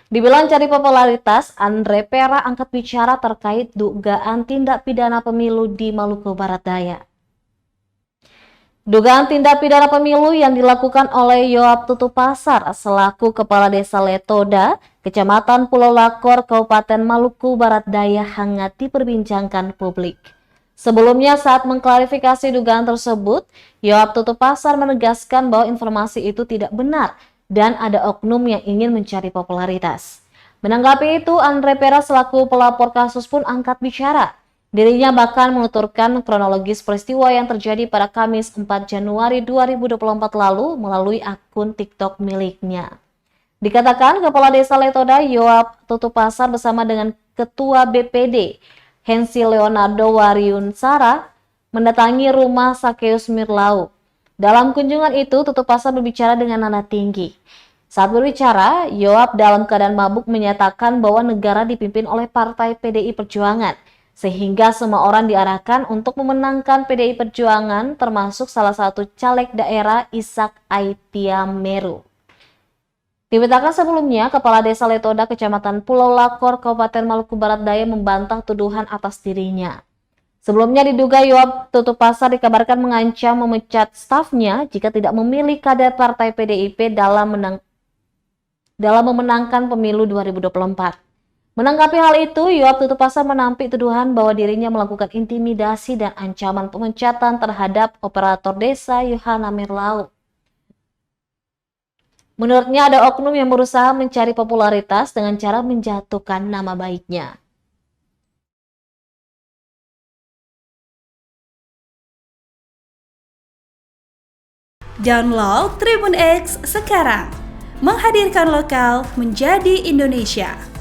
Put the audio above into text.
Dibilang cari popularitas, Andre Pera angkat bicara terkait dugaan tindak pidana pemilu di Maluku Barat Daya. Dugaan tindak pidana pemilu yang dilakukan oleh Yoap Tutupasar selaku Kepala Desa Letoda, Kecamatan Pulau Lakor, Kabupaten Maluku Barat Daya hangat diperbincangkan publik. Sebelumnya saat mengklarifikasi dugaan tersebut, Yoap Tutupasar menegaskan bahwa informasi itu tidak benar dan ada oknum yang ingin mencari popularitas. Menanggapi itu, Andre Pera selaku pelapor kasus pun angkat bicara. Dirinya bahkan menuturkan kronologis peristiwa yang terjadi pada Kamis 4 Januari 2024 lalu melalui akun TikTok miliknya. Dikatakan Kepala Desa Letoda Yoap Tutupasar bersama dengan Ketua BPD Hensi Leonardo Wariunsara mendatangi rumah Sakeus Mirlau. Dalam kunjungan itu, Tutupasar berbicara dengan nada tinggi. Saat berbicara, Yoap dalam keadaan mabuk menyatakan bahwa negara dipimpin oleh Partai PDI Perjuangan, sehingga semua orang diarahkan untuk memenangkan PDI Perjuangan termasuk salah satu caleg daerah Ishak Aitia Meru. Diberitakan sebelumnya, Kepala Desa Letoda Kecamatan Pulau Lakor, Kabupaten Maluku Barat Daya membantah tuduhan atas dirinya. Sebelumnya diduga Yoap Tutupasar dikabarkan mengancam memecat stafnya jika tidak memilih kader Partai PDIP dalam memenangkan pemilu 2024. Menanggapi hal itu, Yoap Tutupasar menampik tuduhan bahwa dirinya melakukan intimidasi dan ancaman pemecatan terhadap operator desa Yohana Mirlau. Menurutnya ada oknum yang berusaha mencari popularitas dengan cara menjatuhkan nama baiknya. Download Tribun X sekarang, menghadirkan lokal menjadi Indonesia.